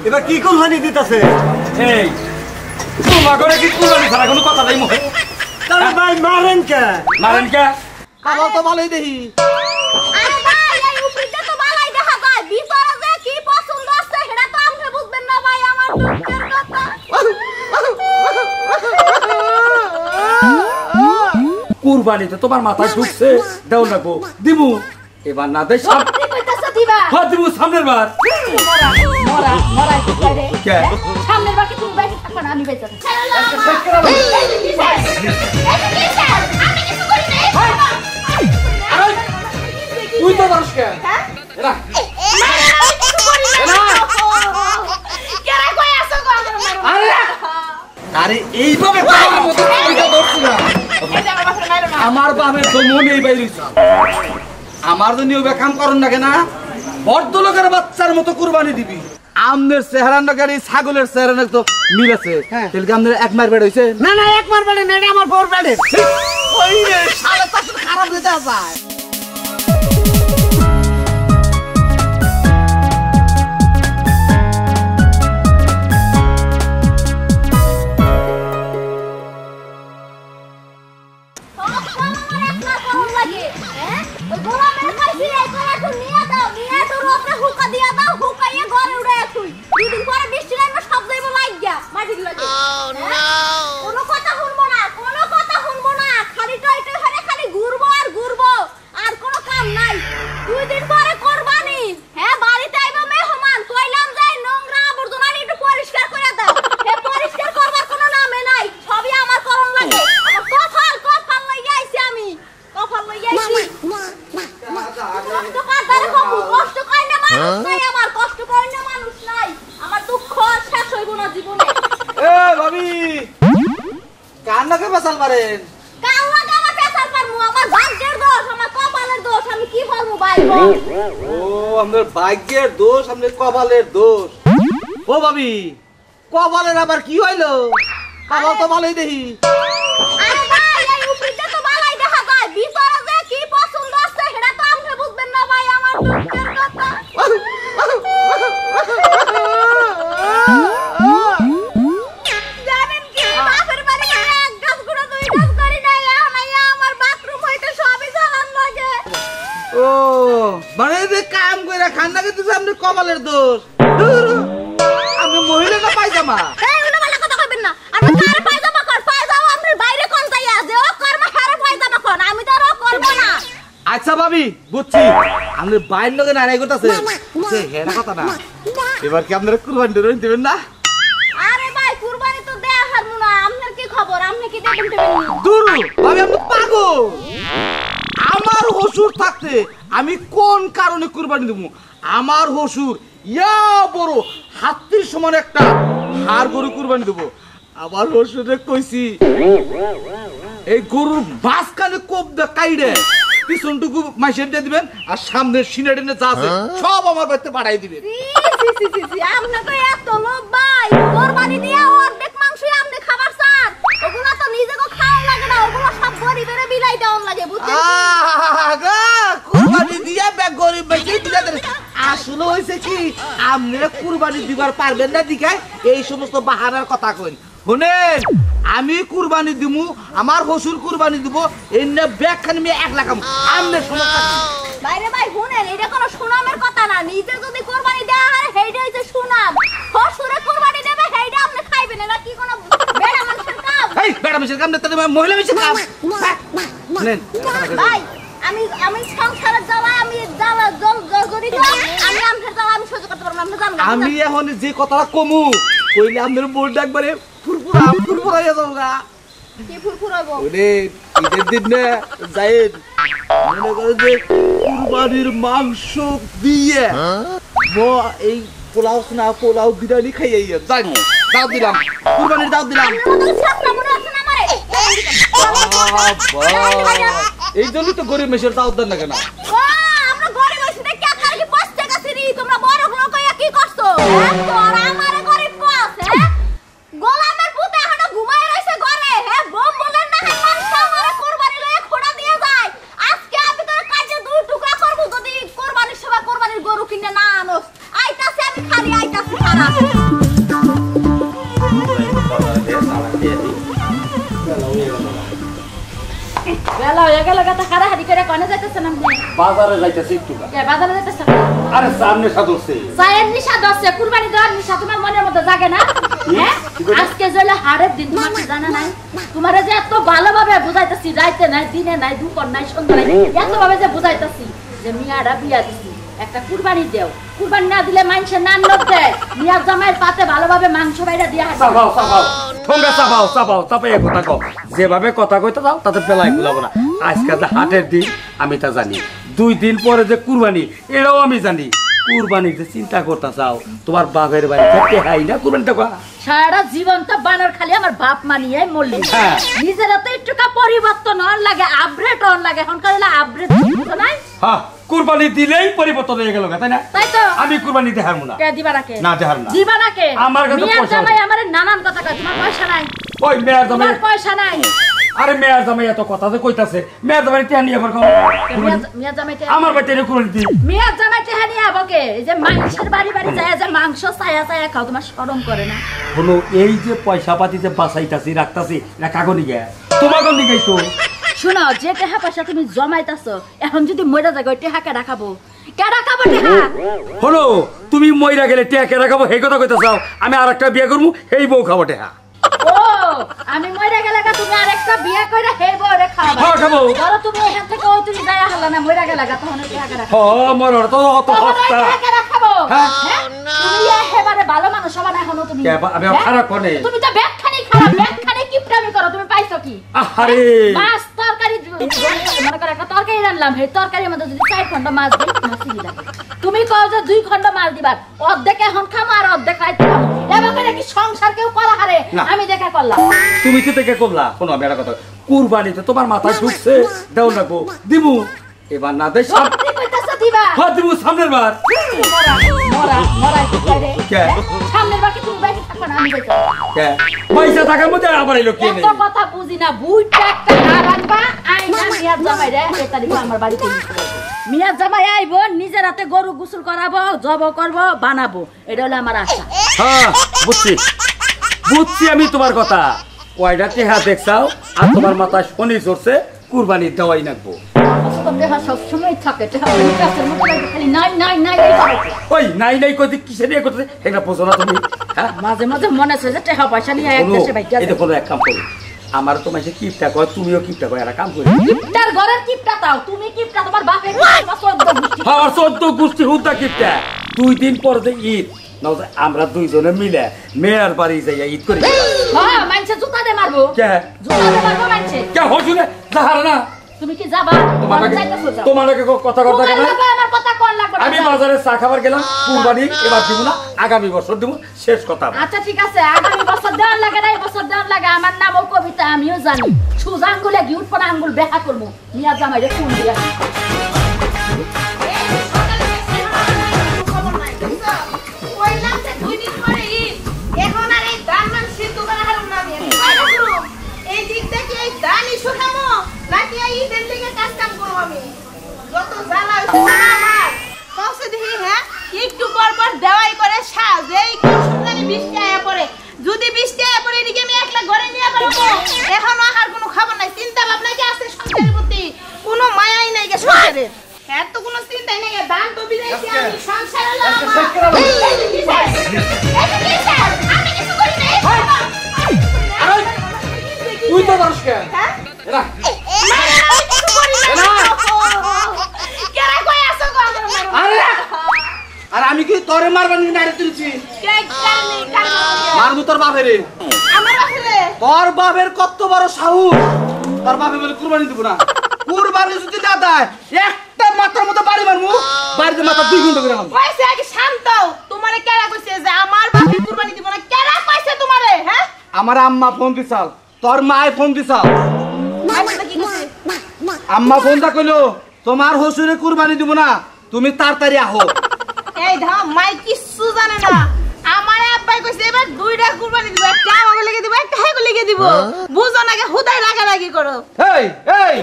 এবার কি কুরবানি দিতেছে? এই তোমার ঘরে কি কুরবানি ছাড়া কোনো কথা নাই মুখে? তাহলে ভাই মারেন কে? মারেন কে? খাবার তো ভালোই দেখি। আরে ভাই এই উপরিতে তো ভালোই দেখা যায়, ভিতরে যে কি পছন্দ আছে সেটা তো আপনি বুঝবেন না ভাই, আমার দুঃখের কথা। কুরবানিতে তোমার মাথায় ঢুকছে, দাও লাগবো দিমু। এবার না দেই সব কি কইতাছ দিবা? হ্যাঁ দিমু সামনের বার। মরা কি করে? কে? সামনের বার কি তুমি বাইরে থাকবা না আমি বাইরে থাকব? আমি কিছু করি নাই। তুই তো দরস কে? হ্যাঁ? এরা আমি কিছু করি না। কেরা কই আছো গো আমার মারো? আরে আরে এইভাবে পাওয়ার মতো কইটা ধরছ না। এটা আমার বাসা মারো না। আমার বাপের তো মনেই বাইরিছ। আমার জন্য ওই কাম করন না কেন? বড় লোকের বাচ্চার মতো কুরবানি দিবি। আমনের চেহারা না গাড়ি ছাগলের চেহারা না তো মিল আছে। তাহলে আমনের এক মার বেড় হইছে? না না এক মার বেড়ে না, এটা আমার বড় বেড়ে। ওই রে শালা তো খারাপ দিতে যায়। ভাগ্যের দোষ, আমাদের কপালের দোষ। ও ভাবি, কপালের আবার কি হইলো? কপাল তো ভালোই দেখি। আরে ভাই এই উপরিতে তো ভালোই দেখা যায়, ভিতরে যে কি পছন্দ আছে সেটা তো আপনি বুঝবেন না ভাই, আমার দুঃখের কথা। জানেন কি বাপের বাড়ি এক গাছ গুঁড়ো দুই গাছ করি না, আমার বাথরুম হইতে সবই জ্বালান লাগে। ও মানে যে কাম কইরা খান্না কিন্তু আপনি কপালের দোষ। আমি মহিলা না পায়জামা? এই উনি বলে কথা কইবেন না। আপনি কার পায়জামা কর, পায়জামা আপনি বাইরে কোন যাইয়া যে ও কর্ম হারে পায়জামা কোন, আমি তো আর করব না। আচ্ছা ভাবি বুঝছি, আপনি বাইর লগে নারাই করতেছে সে হেরা কথা না। এবার কি আপনারা কুরবানি দিবেন না? আরে ভাই কুরবানি তো দেয়া হারমু না, আপনার কি খবর, আপনি কি দেবেন দেবেন? দূর ভাবি, আপনি পাগল। আমার হসুর থাকতে আমি কোন কারণে কুরবানি দেব? আমার হসুর ইয়া বড় হাতির সমান একটা হাড় গরু কুরবানি দেব। আমার হসুরে কইছি এই গরুর মাঝখানে কোপ দে কাইড়ে পিছনটুকু মাইসের দিয়ে দিবেন, আর সামনের সিনারে যা আছে সব আমার বাড়িতে পাঠাই দিবেন। আপনি তো এত লোভ ভাই, কুরবানি দিয়া অর্ধেক মাংসই আপনি খাবার চান, ওগুলা তো নিজেকে খাওয়া লাগে না, ওগুলা সব গরিবের বিলাই দেওয়া লাগে, বুঝছেন? কুরবানি দিয়া ব্যাগ গরিব বেশি দিলা। আসলে হইছে কি, আপনারা কুরবানি দিবার পারবেন না দিকায় এই সমস্ত বাহানার কথা কইন। শুনেন, আমি কুরবানি দিমু, আমার হসুর কুরবানি দিব, এই না ব্যাগ খানি আমি 1 লাখ আমনের সমস্যা। বাইরে ভাই শুনেন, এটা কোনো সুনামের কথা না, নিজে যদি কুরবানি দেওয়া হয় সেইটা হইছে সুনাম, হসুরে কুরবানি দেবে সেইটা আপনি খাইবেন না, কি কোনো বেড়া মানুষের কাম? এই বেড়া মানুষের কাম না, তাহলে মহিলা মানুষের কাম। শুনেন ভাই, আমি সংসারের জ্বালা, আমি জ্বালা জড়িত, আমি আপনার জ্বালা আমি সহ্য করতে পারবো না, আপনি জানেন। আমি এখন যে কথাটা কমু কইলে আপনার বোর্ড একবারে ফুরফুরা হয়ে যাবো গা। কি ফুরফুরাবো? ওরে ঈদের দিন না যাইন, মনে করে যে কুরবানির মাংস দিয়ে এই পোলাও না পোলাও বিরিয়ানি খাইয়ে যাই দাও দিলাম, কুরবানির দাও দিলাম। এই জন্যই তো গরিব মেশের দাও দেন না কেন? আমরা গরিব হইছি দেখি আপনারা কি বসতে গেছিনি, তোমরা বড় লোক হইয়া কি করছো? তোরা আমারে গরিব কস, গোলামের পুত এখনো ঘুমায় রইছে ঘরে, বম বলেন না মাংস আমারে কুরবানি লয়ে খোড়া দিয়ে যায়। আজকে আমি তোর কাজে 2 টুকরা করব যদি কুরবানির সময় কুরবানির গরু কিনে না আনোস। আইতাছে আমি খালি আইতাছি। বেলা হয়ে গেল গাতা হাড়াহাড়ি করে কোনে যাইতেছেন আপনি? বাজারে যাইতেছি একটু। কে বাজারে যাইতেছেন? আরে সামনে সাদছে। চায়ের নিশা দছে কুরবানি দেওয়ার নিশা তোমার মনের মধ্যে জাগে না? হ্যাঁ? আজকে জলে হাড়ের দিন তোমার কি জানা নাই? তোমারে যে এত ভালোভাবে বুঝাইতেছি রাইতে নাই দিনে নাই দুপুর নাই সন্ধ্যা নাই এত ভাবে যে বুঝাইতেছি যে মিয়ারা বিয়া দিছি একটা কুরবানি দেও কুরবানি না দিলে মানুষের নাম লোক দেয় মিয়ার জামাইয়ের পাতে ভালোভাবে মাংস বাইরা দিয়া হয় সাবাও ঠোঙ্গা সাবাও চাপাই কথা কও যেভাবে কথা কইতে দাও তাতে পেলাই গুলাবো না আজকে যে হাটের দিন আমি তা জানি 2 দিন পরে যে কুরবানি এটাও আমি জানি কুরবানি যে চিন্তা করতে চাও তোমার বাপের বাড়ি থেকে হাই না কুরবানিটা করা সারা জীবন তো বানর খালি আমার বাপ মানিয়ে মরলি নিজের তো একটুকা পরিবর্তন হন লাগে আপডেট হন লাগে এখন কালে আপডেট বুঝো নাই হ্যাঁ কুরবানি দিলেই পরিবর্তন হয়ে গেল তাই না তাই তো আমি কুরবানি দেখার না কে দিবা না কে না দেখার না দিবা না কে আমার কাছে মিয়া পয়সা জামাই আমার নানান কথা কয় তোমার পয়সা নাই ওই মেয়ার জামাই তোমার পয়সা নাই আরে মেয়ার জামাই এত কথা যে কইতাছে মেয়ার জামাই তে নিয়ে আবার মিয়া জামাইতে আমার বাড়িতে এনে কুরবানি দি মিয়া জামাইতে হানি আবকে এই যে মানুষের বাড়ি বাড়ি যায় যে মাংস ছায়া ছায়া খাও তোমার শরম করে না হলো এই যে পয়সা পাতি যে বাঁচাইতাছি রাখতাছি না কাগনি গে তোমাকে নিগাই তো শুনো যে টাকা পয়সা তুমি জমাইতাছো এখন যদি মইরা যায় ওই টাকা কেডা খাবো কেডা খাবো টাকা হলো তুমি মইরা গেলে টিয়া কেডা খাবো এই কথা কইতাছাও আমি আরেকটা বিয়ে করবো এই বউ খাবো টিয়া ও আমি মইরা গেলে তুমি আরেকটা বিয়ে কইরা হে বউরে খাওয়াবা হ্যাঁ খাবো ধরো তুমি এখান থেকে ওই তুমি যায়া হলা না মইরা গেলে তখন ওই টাকা কেডা খাবো ও মোর তো অত হস্তা টাকা কেডা খাবো হ্যাঁ তুমি এবারে ভালো মানুষ হবা না এখনো তুমি আমি খারাপ কোনে তুমি তো ব্যাগখানি খারাপ ব্যাগখানি কিপটামি করো তুমি পাইছো কি আরে মাছ তরকারি মনে করে একটা তরকারি রান্নাম এই তরকারির মধ্যে যদি 4 খন্ড মাছ দিই মাছি দিলা তুমি কও যে 2 খন্ড মাছ দিবা অর্ধেক এখন খামো আর অর্ধেক খাইতে খাবো এবার করে কি সংসার কেউ করা হারে আমি দেখা করলাম তুমি কি থেকে করলা শোনো আমি একটা কথা কুরবানিতে তোমার মাথায় ঢুকছে দাও না গো দিমু এবার না দেই সত্যি কইতাছ দিবা হ্যাঁ দিমু সামনের বার মরা কি করে কে সামনের বার কি তুমি বাইরে থাকবা না আমি যাইতো কে পয়সা টাকার মধ্যে আবার এলো কে নেই এত কথা বুঝি না বুইটা একটা না রাখবা আইনা মিয়ার জামাই রে এই তারিখে আমার বাড়িতে মিয়ার জামাই আইবো নিজের হাতে গরু গোসল করাবো জব করবো বানাবো এটা হলো আমার আশা হ্যাঁ বুঝছি আমি তোমার কথা কয়টা টেহা দেখছাও আর তোমার মাথায় শনি চড়ছে কুরবানি দেওয়াই নাকবো সবসময় থাকে ওই নাই নাই কইতে কিসের ইয়ে করতে এটা বোঝো না তুমি হ্যাঁ মাঝে মাঝে মনে আছে যে টাকা পয়সা নিয়ে এক দেশে বাইক এই দেখো এক কাম করি আমার তো মাসে কিপটা কয় তুমিও কিপটা কয় একটা কাম করি কিপটার ঘরের কিপটা তাও তুমি কিপটা তোমার বাপের তোমার 14 গোষ্ঠী হ্যাঁ 14 গোষ্ঠী হুদা কিপটা 2 দিন পর যে ঈদ না আমরা দুইজনে মিলে মেয়ের বাড়ি যাইয়া ঈদ করি হ্যাঁ মানছে জুতা দে মারবো কে জুতা দে মারবো মানছে কে হজুরে যাহার না তুমি কি যাবা তোমাকে কথা কথা কেন আমার কথা কোন লাগবে আমি বাজারে চা খাবার গেলাম কুরবানি এবার দিব না আগামী বছর দিব শেষ কথা আচ্ছা ঠিক আছে আগামী বছর দেওয়ার লাগে না এই বছর দেওয়ার লাগে আমার নামও কবিতা আমিও জানি সুজা আঙ্গুলে গিউট পড়া আঙ্গুল বেহা করবো মিয়া জামাই রে ফোন দিয়া একটু পর পর দেওয়াই করে সাজেই বৃষ্টি আয়া পড়ে যদি বৃষ্টি আয়া পড়ে এদিকে আমি একলা ঘরে নিয়ে পারবো এখন আর কোনো খবর নাই চিন্তা ভাবনা কি আছে সংসারের প্রতি কোনো মায়াই নাই গে সংসারে এত কোনো চিন্তাই নাই দান তো বিদাইছি আমি সংসারে আমি কিছু করি নাই তুই তো দর্শ কে হ্যাঁ এরা আমি কিছু করি না কেরা কই আছো গো আরে আর আমি কি তোরে মারবার নি নারে তুলছি মারমু তোর বাপেরে আমার বাপরে তোর বাপের কত বড় সাহস তোর বাপে বলে কুরবানি দিব না কুরবানি যদি না দেয় একটা মাথার মতো বাড়ি মারমু বাড়িতে মাথা 2 ঘন্টা করে মারমু কইছে আগে শান্ত তোমারে কেরা কইছে যে আমার বাপে কুরবানি দিব না কেরা কইছে তোমারে হ্যাঁ আমার আম্মা ফোন দিছাল তোর মায়ে ফোন দিছাল আচ্ছা কি কইছে আম্মা ফোনটা কইলো তোমার হসুরে কুরবানি দিব না তুমি তাড়াতাড়ি আহো এই ধাম মাই কিচ্ছু জানে না আমার আব্বাই কইছে এবার 2টা কুরবানি দিব একটা আমাকে লেগে দিব একটা হেগো লেগে দিব বুঝো না কে হুদাই রাগারাগি করো এই এই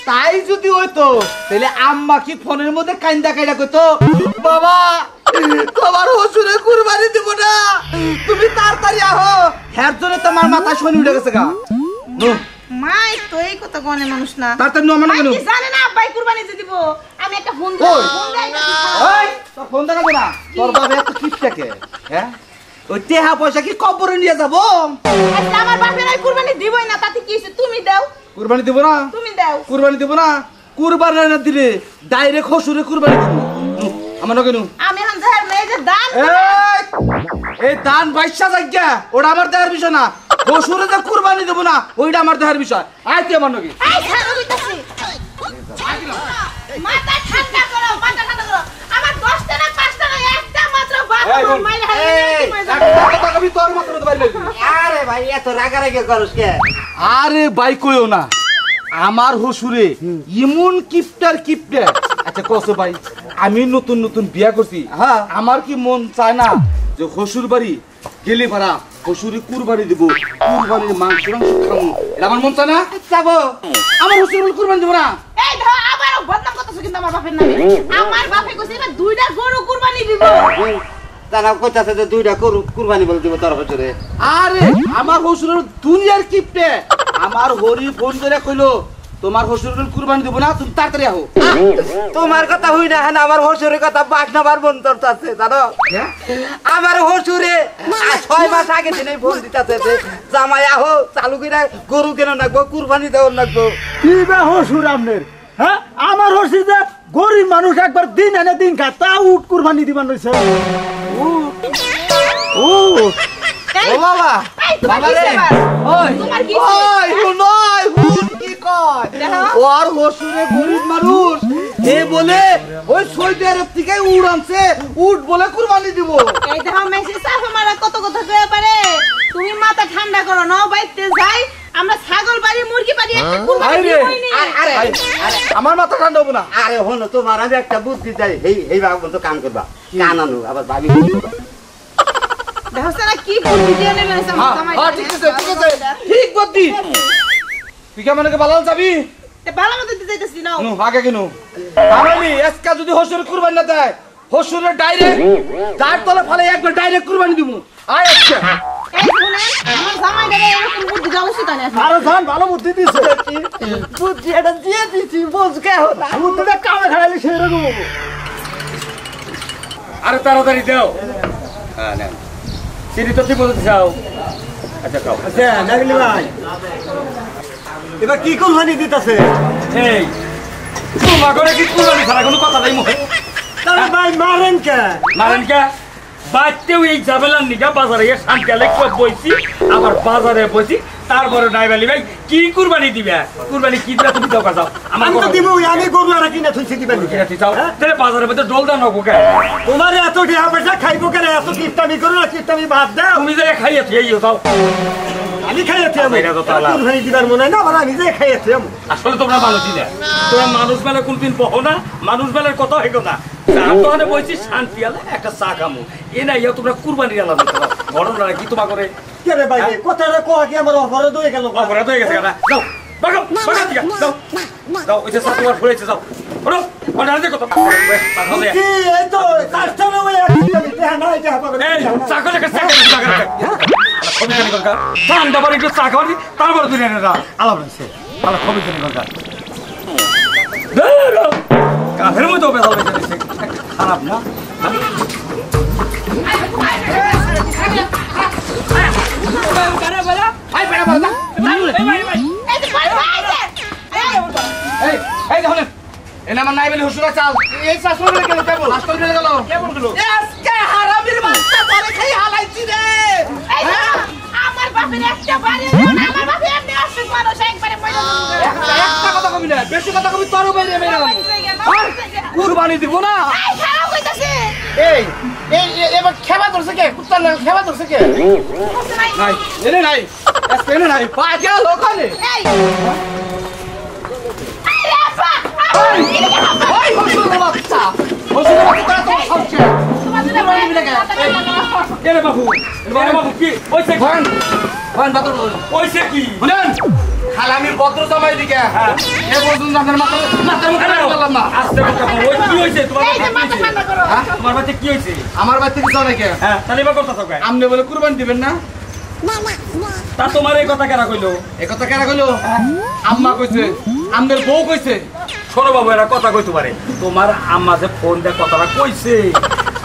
তাই যদি হইতো তাহলে আম্মা কি ফোনের মধ্যে কাইন্দা কাইডা কইতো বাবা তোমার হসুরে কুরবানি দিব না তাড়াতাড়ি আহো হ্যার জন্য তোমার মাথায় শনি উঠে গেছে গা মাই তো এই কথা গনে মানুষ না তাড়াতাড়ি নমানো কেন কি জানে না আব্বাই কুরবানি দিয়ে দিব আমি একটা ফোন ওই। দেই ওই তোর ফোন দেখাবো না তোর বাবা এত কিপটাকে হ্যাঁ ওই টেহা পয়সা কি কবরে নিয়ে যাবো আচ্ছা আমার বাপের আর কুরবানি দিবই না তাতে কি হইছে তুমি দাও কুরবানি দিব না তুমি দাও কুরবানি দিব না কুরবানি না দিলে ডাইরেক্ট হসুরে কুরবানি দিব আমার কেন আমি এখন যাই মেয়ে যে দান এই দান বাইশা জায়গা ওটা আমার দেহের বিষয় না হসুরে যে কুরবানি দেব না ওইটা আমার দেহের বিষয় আইতে আমার নাকি এই ছাড়ো কইতাছি মাথা ঠান্ডা করো আমার 10 টা না 5 টা না একটা মাত্র বাপ আমার মাইল হারিয়ে তোর মাত্র তো বাইরে আরে ভাই এত রাগারাগি করস কে আরে ভাই কইও না আমার হসুরে এমন কিপটার কিপটার আচ্ছা কসে ভাই আমি নতুন নতুন বিয়া করছি হ্যাঁ। আমার কি মন চায় না যে হসুর বাড়ি গেলে ভাড়া হসুরে কুরবানি দিব কুরবানির মাংস খাবো এটা আমার মন চায় না যাবো আমার হসুর কুরবানি দিব না এই ধর আবারও বদনাম করতেছ কিন্তু আমার বাপের নামে আমার বাপে কইছে এবার দুইটা গরু কুরবানি দিব তারা কইতাছে যে দুইটা কুরবানি বলে দিব তোর হচরে আরে আমার হসুরের দুনিয়ার কিপটে আমার হরি ফোন করে কইলো তোমার হসুরের কুরবানি দিব না তুমি তাড়াতাড়ি আহো তোমার কথা হই না হ্যাঁ আমার হসুরের কথা বাগনাবার বন্তর আছে জানো আমার হসুরে 6 মাস আগে দিনে ফোন দিতাছে যে জামাই আহো চালু করে গরু কেন নাকবো কুরবানি দেওয়ার নাকবো কি বা হসুর আপনার হ্যাঁ আমার হসি যে গরিব মানুষ একবার দিন এনে দিন খায় তা উঠ কুরবানি দিবার রয়েছে ও ও বাবা এই তোমার বাবা কি রে সেবা ওই তোমার কি ওই হুনই হুন কি কয় ওর হসুরে গরিব মানুষ এ বলে ওই সৌদি আরব থেকে উট আনছে উট বলে কুরবানি দিব এই দেখো মেসেজ সাফা মারা কত কথা কইয়া পারে তুমি মাথা ঠান্ডা করো নাও বাইতে যাই আমরা ছাগল বাড়ি মুরগি বাড়ি একটা কুরবানি আরে দিবই নি আরে আমার মাথা ঠান্ডা হবে না আরে হলো তোমার আমি একটা বুদ্ধি চাই এই বাবু তো কাম করবা কানানো আবার ভাবি দেখো সারা কি বুদ্ধি দিয়ে নেবে হ্যাঁ ঠিক আছে ঠিক বুদ্ধি তুই কেমন কে বালাল যাবি তে ভালো মতো দিতে যাইতেছি নাও নু আগে কেন তাহলে আজকে যদি হসুর কুরবানি না দেয় হসুরের ডাইরেক্ট যার তলে ফলে একবার ডাইরেক্ট কুরবানি দিব আয় আচ্ছা এই শুনে আমার জামাই দাদা এরকম বুদ্ধি দেওয়া উচিত না আরো জান ভালো বুদ্ধি দিছে বুদ্ধি এটা দিয়ে দিছি বুঝ কে হতা বুদ্ধিটা কামে খাইলে সেরকম আরে তাড়াতাড়ি দাও হ্যাঁ নেন চিনি তো ঠিক মতো যাও আচ্ছা খাও আচ্ছা দেখলি ভাই এবার কি কুরবানি দিতেছে এই তোমার ঘরে কি কুরবানি ছাড়া কোনো কথা নাই মুখে তাহলে ভাই মারেন কে মারেন কে বাড়তেও এই ঝামেলার নিগা বাজারে গিয়ে শান্তি আলেক বইছি আবার বাজারে বইছি তারপরে নাইবালি ভাই কি কুরবানি দিবে কুরবানি কি দিবে তুমি দাও যাও আমার আমি তো দিব আমি গরু আর কিনা থইছি দিবেন কিনা তুই যাও তাহলে বাজারের মধ্যে ডোল দাও নগো কে তোমার এত টাকা পয়সা খাইবো কেন এত কিস্তামি করো না কিস্তামি বাদ দাও তুমি যে খাইয়েছি এই যাও আমি খাইয়াছি আমি এটা তো তালা। কুরবানি দিবার মনে হয় না আবার আমি যে খাইয়াছি আমি আসলে তোমরা মানুষই না তোমরা মানুষ বেলা কোনদিন বহো না মানুষ বেলার কথা হইগো না তোখানে বলছি শান্তি আলে একটা চা খামো এ না ইয়া তোমরা কুরবানি আলাদা ঘটনা কি তোমার করে কে রে ভাই কথাটা কোয়া কি আমার অপরাধ হয়ে গেল অপরাধ হয়ে গেছে না যাও বাগো বাগো দিয়া যাও যাও ওই যে চা তোমার ফুলেছে যাও ওরো অর্ডার দে কত কি এই তো কাস্টমার হয়ে কিস্তামি দেখা না এটা হবে এই চা করে চা করে খবি জানি কলকা ঠান্ডা বাড়ি একটু চা খাওয়ানি তারপর তুই না আলাপ রয়েছে আলাপ খবি জানি কলকা কাফের মতো বেদাল বেঁচে খারাপ না এই যে ভাই ভাই এই এই দেখুন এনে আমার নাইবেলি হসুরা চাল এই শাসন গেল কেন কেবল শাসন গেল কেমন গেল আজকে হারামির মাথা ধরে খাই হালাইছি রে এই যে আমার বাপের একটা বাড়ি আমার বাপে এমনি অসুখ মানুষ একবারে মরে একটা কথা কবি না বেশি কথা কবি তোর বাইরে মেরে কুরবানি দিব না এই খারাপ কইতাছে এই এই এবার খেবা ধরছে কে কুত্তার না খেবা ধরছে কে নাই এনে নাই আজকে এনে নাই পা গেল ওখানে এই আরে আপা ওই হসুরের বাচ্চা হসুরের বাচ্চা তো সবচে এরে বাবু কি ওইছে ভন ভন বাতর ওইছে কি শুনেন খালামি ভদ্র জামাই দিকে এ পর্যন্ত আপনার মাথার মুখে বললাম না আস্তে কথা ওই কি হইছে তোমার এই যে মাথা ঠান্ডা করো তোমার বাড়িতে কি হইছে আমার বাড়িতে কিছু অনেকে হ্যাঁ তাহলে এবার কথা থাকবে আপনি বলে কুরবানি দিবেন না তা তোমার এই কথা কেনা কইলো? এই কথা কেন কইলো? আম্মা কইছে, আমাদের বউ কইছে। শোনো বাবু, এরা কথা কইতে পারে। তোমার আম্মা যে ফোন দিয়ে কথাটা কইছে,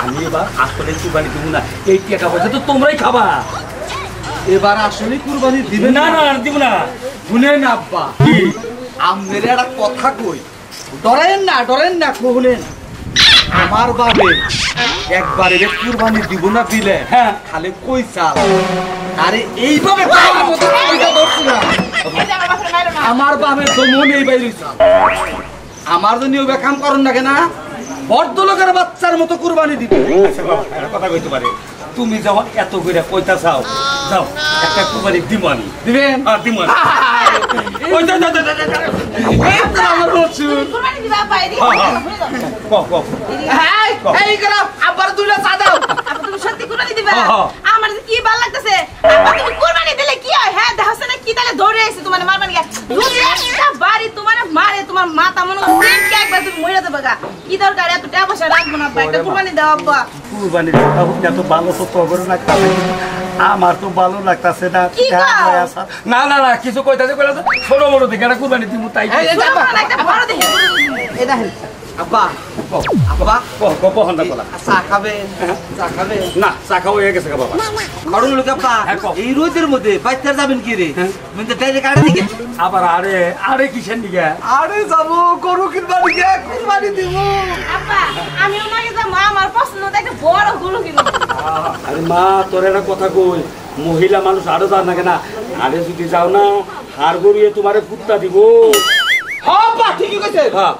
আমি এবার আসলে কুরবানি দিব না, এই টাকা পয়সা তো তোমরাই খাবা। এবার আসলে কুরবানি দিবেন না না দিব না। শুনেন আব্বা, কি আমাদের একটা কথা কই, ডরেন না কহুলেন। আমার বাবে একবারে কুরবানি দিব না দিলে হ্যাঁ খালি কই চাল। আরে এইভাবে পাওয়ার মতো কইটা ধরছি না। আমার বাবে তো মনে এই বাইরে চাল। আমার জন্য ওই কাম করুন না কেন? বড় লোকের বাচ্চার মতো কুরবানি দিবে। আচ্ছা বাবা, এরা কথা কইতে পারে। তুমি যখন এত করে কইতা চাও, যাও একটা কুরবানি দিব আমি। দিবেন? দিব আমি। ওই যাও, যাও, যাও, যাও, যাও। এই তো আমার হচ্ছুর। কুরবানি দিবা পাই দি। কও, কও। এই গেল আবার দুইটা চা দাও। আপা তুমি সত্যি কুরবানি দিবা? হ্যাঁ। আমার যে কি ভালো লাগতেছে। আপা তুমি কুরবানি দিলে কি হয়? হ্যাঁ দেখাছ না কি তাহলে দৌড়ে আইছে তোমার মারবার গিয়া। যদি একটা বাড়ি তোমার মারে তোমার মাথা মনে হয় কে একবার তুমি মইরা দেবা গা। কি দরকার এত টাকা পয়সা রাখবো না আপা, একটা কুরবানি দাও আপা। কুরবানি কথা হোক এত ভালো তো তোর লাগতাছে, আমার তো ভালো লাগতাছে না। কি কও? না না না, কিছু কইতাছে কইলা তো ছোট বড় দেখে একটা কুরবানি দিব তাই। একটা বড় দেখে এই দেখেন আব্বা, আব্বা কও, কও, কহনটা বলা। চা খাবে? চা খাবে? না, চা খাওয়া হয়ে গেছে বাবা। কারণ লোক আব্বা হ্যাঁ, কও। এই রোদের মধ্যে বাচ্চার যাবেন কি রে? মানে ডাইরেক্ট আড়ে দিকে। আবার আরে কিসের দিকে? আরে যাবো গরু কিনবার দিকে, কুরবানি দিব। আপা আমি ওনাকে যা মা আমার পছন্দ একটা বড় গরু কিনবো। আরে মা, তোর একটা কথা কই, মহিলা মানুষ আরো যান না কেনা, আরে যদি যাও না হাড় গড়িয়ে তোমারে কুত্তা দিব। হ্যাঁ আব্বা ঠিকই কইছে। হ্যাঁ,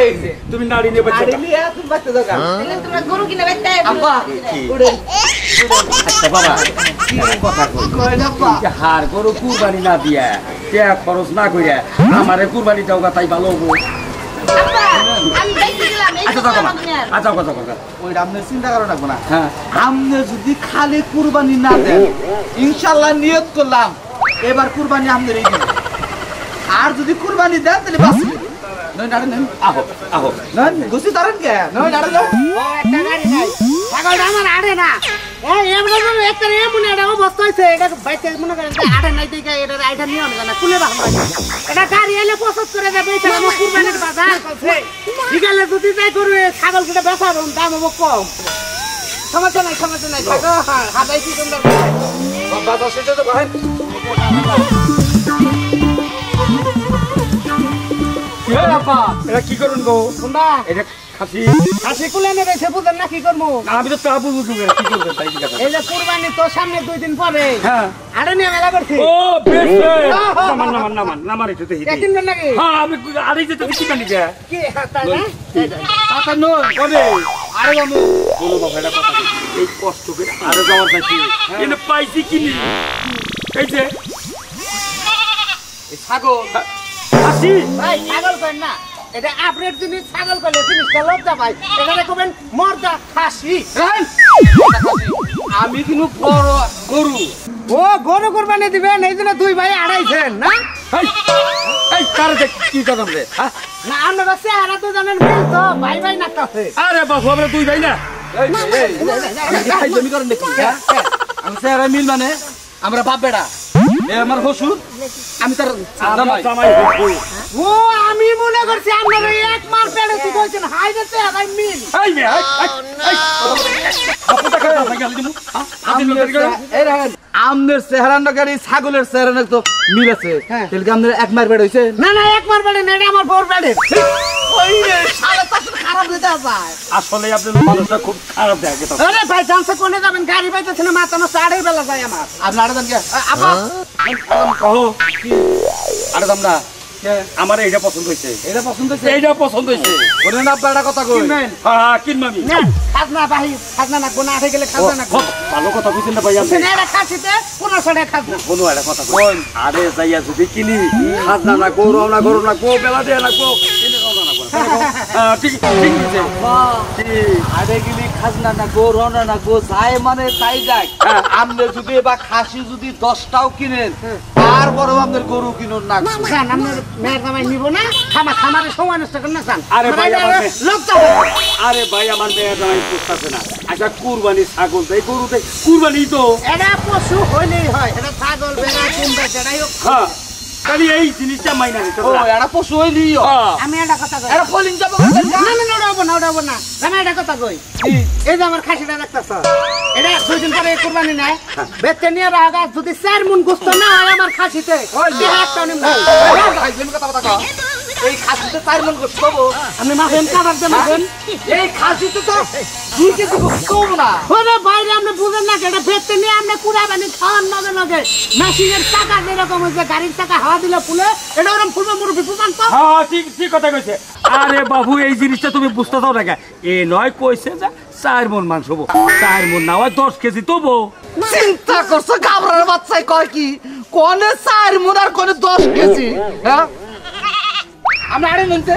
এই যে তুমি নাড়ি নিয়ে বাচ্চা। আরে লিয়া তুমি বাচ্চা দাও। তাহলে তোমরা গরু কিনে বাইতে আব্বা কি? উড়ে আচ্ছা বাবা, কি কথা কই? কই না আব্বা। যে হাড় গরু কুরবানি না দিয়া, টাকা খরচ না কইরা আমারে কুরবানি দাও গা, তাই ভালো হবো। আপা আমি বাইতে দিলাম এই আচ্ছা তো যাও, আমার দুনিয়ার। আচ্ছা কথা কথা। ওই আপনি চিন্তা করা লাগবে না। হ্যাঁ, আপনি যদি খালি কুরবানি না দেন, ইনশাআল্লাহ নিয়ত করলাম এবার কুরবানি আমাদের এই দিন। আর যদি কুরবানি দেন তাহলে বাঁচবে। নয় নাড়ে নেন। আহো আহো। নয় গুছি ধরেন কে? নয় নাড়ে দাও। একটা গাড়ি নাই ছাগলটা আমার আড়ে না এমন একটা এমন একটা অবস্থা হয়েছে এটা বাইতে মনে করেন যে আড়ে নাই দিকে এটা আইটা নিয়ে অনেক না কুলে রাখা এটা গাড়ি এলে পছন্দ করে যাবে এটা আমার কুরবানির বাজার করছে বিকালে যদি যাই করবে ছাগল কিনে বেচার দাম হবো কম সমস্যা নাই থাকো হাতাই কি তোমরা বাবা সেটা তো ভাই কি হলো আপা? এটা কি করুন গো? কোনটা এটা খাসি। হাসি কুলে নেবে সে বুঝেন না কি করবো না, আমি তো তা বুঝবো কি করবেন তাই জিজ্ঞাসা। এই যে কুরবানি তো সামনে 2 দিন পরে হ্যাঁ। আড়ে নিয়ে মেলা করছি ও বেশ বেশ। নামান একটু দেখি। কিনবেন নাকি হ্যাঁ, আমি আড়াই যেতে কি কানি গে? কি তাই না টাকা নয় ওরে আরে আমি বলো বাবা, এটা কথা কি? এই কষ্ট করে আরো যাওয়ার পাইছি, কিন্তু পাইছি কিনি এই যে এই ছাগল খাসি। ভাই ছাগল করেন না এটা আপডেট জিনিস ছাগল করলে জিনিসটা লজ্জা পাই এটা করবেন মর্দা খাসি রাইন। আমি কিন্তু বড় গরু। ও গরু কুরবানি দিবেন এই জন্য 2 ভাই আড়াইছেন না এই এই কারে দেখ কি কথা বলে? হ্যাঁ, না আপনারা চেহারা তো জানেন মিল তো ভাই ভাই না কাছে আরে বাবু, আমরা দুই ভাই না। এই জমি করেন দেখি। আমি স্যার মিল মানে আমরা বাপ বেড়া। এ আমার হসুর, আমি তার জামাই। জামাই হবো। ও আমি মনে করছি আপনারা এক মাস পেড়ে তুই কইছেন হাই রে চেহারা মিল এই মে এই আপু টাকা টাকা দিমু। হ্যাঁ, আপনি লোকের গেল। এই রাখেন আমনের চেহারার গাড়ি ছাগলের চেহারা তো মিল আছে। তাহলে কি আমনের এক মার বেড় হইছে? না না এক মাস পেড়ে না এটা আমার বড় পেড়ে ওই রে শালা তো খারাপ হয়ে যায়। আসলে আপনার মানুষটা খুব খারাপ দেখে তো। আরে ভাই জানছে কোনে যাবেন গাড়ি পাইতেছে না মাথা নষ্ট আড়াই বেলা যায় আমার আপনার আড়ে দেন কে? আপা কহো আরে দামনা, আমার এইটা পছন্দ হইছে। এটা পছন্দ হইছে? এইটা পছন্দ হইছে। বলেন আপা একটা কথা কই। হ্যাঁ হ্যাঁ, কিনবামি। না খাজনা ভাই খাজনা না কোনা আঠে গেলে খাজনা না ভালো কথা বুঝছেন না ভাই আপনি? সেটা এটা খাসিতে 1500 টাকা খাজনা কোনো একটা কথা কই। আরে যাইয়া যদি কিনি, খাজনা না গরু না গরু না গো বেলা দেয়া না গো কিনে রওনা না গো। হ্যাঁ, ঠিক ঠিক আছে। আরে গিলি খাজনা না গো রওনা না গো যায় মানে তাই যাক। আমনে যদি বা খাসি যদি 10টাও কিনেন তারপরেও আপনার গরু কিনুন না। জান আপনার মেয়ের জামাই নিব না খামারে সময় নষ্ট করেন না জান আরে ভাই, আমার মেয়ে- লোকটা আরে ভাই, আমার মেয়ে জামাই বুঝতেছে না। আচ্ছা কুরবানি ছাগল তাই গরু তাই কুরবানি তো এটা পশু হইলেই হয়, এটা ছাগল বেড়া কুমড়া যেটাই হোক। হ্যাঁ খালি এই জিনিসটা মাইনা নিতে ও এটা পশু হইলি আমি একটা কথা কই, এটা ফলিং যাব না না না ওড়াবো না ওড়াবো না, আমি একটা কথা কই, এই যে আমার খাসিটা দেখতেছ, এটা 2 দিন পরে কুরবানি নাই, বেচতে নিয়ে রাখা, যদি 4 মণ গোশত না হয় আমার খাসিতে একটা নিম কথা কও। এই খাসিতে 4 মণ গোশত পাবো, আপনি মাফেন কাবার দেন মাফেন, এই খাসিতে তো 2 কেজি গোশত পাবো না। ওরে বাইরে আপনি বুঝেন না, এটা বেচতে নিয়ে আপনি কুড়াবানি খাওয়ার লগে লগে মেশিনের চাকা যেরকম হয়েছে, গাড়ির চাকা হাওয়া দিলে ফুলে, এটা ওরকম ফুলবে মুরব্বি বুঝান তো। হ্যাঁ ঠিক ঠিক কথা কইছে। আরে বাবু এই জিনিসটা তুমি বুঝতে দাও না, এ নয় কইছে যে 4 মণ মাংস হবো, 4 মণ না হয় 10 কেজি তবু। চিন্তা করছো গাবরার বাচ্চাই কয় কি, কোনে 4 মণ আর কোনে 10 কেজি, হ্যাঁ আমরা আরে নিতে।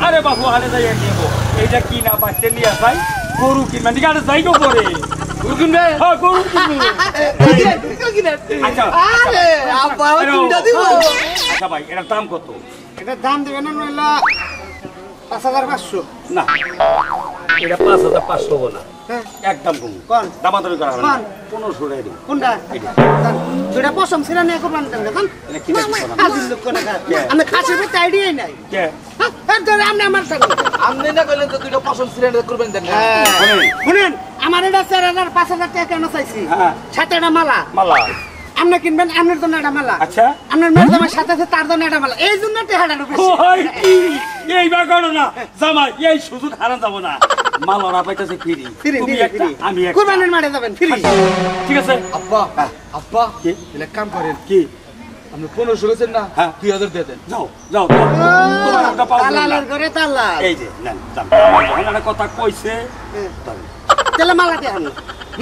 আরে বাবু আরে যাই নিব, এইটা কি না বাচ্চা নিয়ে যাই গরু কিনবা ঠিক আছে যাই গো করে গরু কিনবে, হ্যাঁ গরু কিনবো। আচ্ছা আরে আব্বা দুইটা দিব। আচ্ছা ভাই এটার দাম কত? এটার দাম দিবেন না নইলা 5500। না এটা 5500 হবো না, হ্যাঁ একদম কম কোন দামাদামি করা হবে না, কোন? 1500 টাকা দিব। কোনটা দুইটা পছন্দ ছিল না কুরবানি দেন দেখুন, এটা কি দেখছো না? আজিল লোক কোন আমি খাসির ভিতরে আইডিয়াই নাই। কে হ্যাঁ ধরে আপনি আমার সাথে আমনে না কইলেন তো দুইটা পছন্দ সিলিন্ডার করবেন দেন না। শুনেন, আমার এটা 4000 5000 টাকা কেন চাইছি, হ্যাঁ। সাথে একটা মালা মালা আপনি কিনবেন, আপনার জন্য একটা মালা, আচ্ছা আপনার মেয়ের জামাই সাথে আছে তার জন্য একটা মালা, এই জন্য টাকাটা বেশি। ওই কি এইবার করো না জামাই, এই সুযোগ হারান যাব না, মালরা পাইতেছে ফ্রি, ফ্রি তুমি একটা আমি একটা, কুরবানির মাঠে যাবেন ফ্রি। ঠিক আছে আব্বা আব্বা কি? এলে কাম করেন, কি আপনি 1500 গেছেন না, হ্যাঁ। 2000 দিয়ে দেন। যাও যাও যাও। তোমার একটা পাওয়া যাবে না। তালালের ঘরে তালা, এই যে নেন যান, যখন একটা কথা কইছে তবে। তাহলে মালা দিয়ে আনো।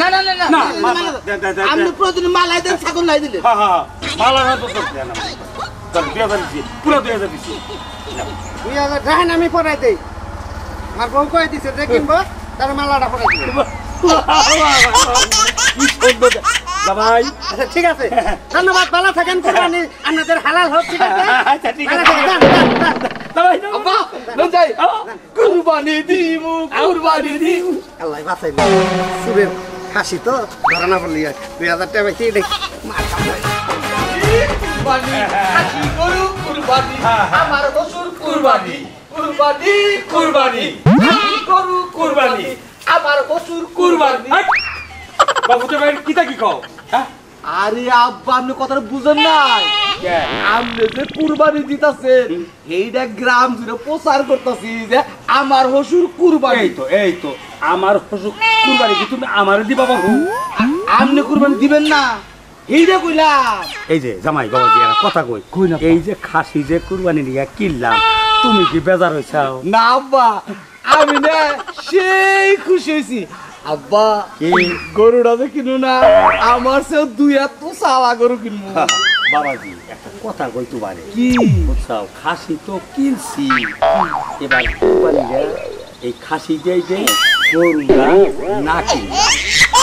না না না না না মালা দেন দেন দেন, আপনি প্রতিদিন মালাই দেন, ছাগল লাই দিলেন। হ্যাঁ হ্যাঁ মালা না তো করতে না, চল 2000 দিছি, পুরো 2000 দিছি। 2000 রাখেন, আমি পরাই দেই, আমার বউ কয়ে দিছে যে কিনবো তার মালাটা পরাই দিবে। কি সুন্দর জামাই। আচ্ছা ঠিক আছে, ধন্যবাদ, ভালো থাকেন, কুরবানি আপনাদের হালাল হোক, ঠিক আছে? আচ্ছা ঠিক ভালো আছে থাকেন, যান, যান, যান। জামাই আব্বা লন যাই, কুরবানি দিমু কুরবানি দিমু। আল্লাহ বাঁচাইল, সুরের খাসি তো ধরা না পড়লি, 2000 টাকা বেশি দেখি কুরবানি খাসি গরু কুরবানি, আমার শ্বশুর কুরবানি কুরবানি কুরবানি, খাসি গরু কুরবানি, আমার শ্বশুর কুরবানি। বাবু তো ভাই কিতা কি কও? হ্যাঁ আরে আব্বা আপনি কথাটা বুঝেন নাই, আপনি যে কুরবানি দিতাছেন এইটা গ্রাম জুড়ে প্রচার করতেছি যে আমার শ্বশুর কুরবানি। এই তো আমার হসুক কুরবানি কি তুমি আমারে দিবা বাবু? আপনি কুরবানি দিবেন না এইটা কইলাম। এই যে জামাই বাবাজি একটা কথা কই, এই যে খাসি যে কুরবানি নিয়ে কিনলাম, তুমি কি বেজার হইছাও? না আব্বা আমি না সেই খুশি হয়েছি। আব্বা কি গরুটা যে কিনু না, আমার সে 2 হাত তো চাওয়া গরু কিনবো। বাবাজি একটা কথা কই তোমারে, কি বুঝছাও, খাসি তো কিনছি, এবার কুরবানি এই খাসি দিয়ে যে গরুটা না কিনি।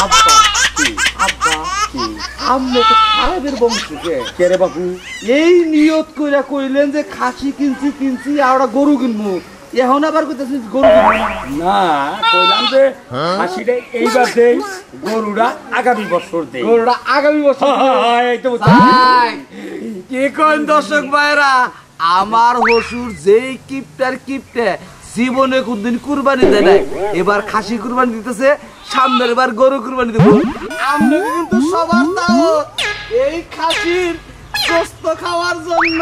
আব্বা কি আব্বা কি আপনি তো খারাপের বংশ, কে রে বাবু? এই নিয়ত কইরা কইলেন যে খাসি কিনছি আর ওটা গরু কিনবো, এখন আবার কইতেছেন গরু কিনবো না, কইলাম যে খাসিটা এইবার দেই, গরুটা আগামী বছর দেই। গরুটা আগামী বছর। এই তো তাই কি কোন দর্শক ভাইরা, আমার হসুর যেই কিপটে জীবনে কোনদিন কুরবানি দেয় নাই, এবার খাসি কুরবানি দিতেছে, সামনের বার গরু কুরবানি দেব। আমরা কিন্তু সবার দাওয়াত এই খাসির গোশত খাওয়ার জন্য।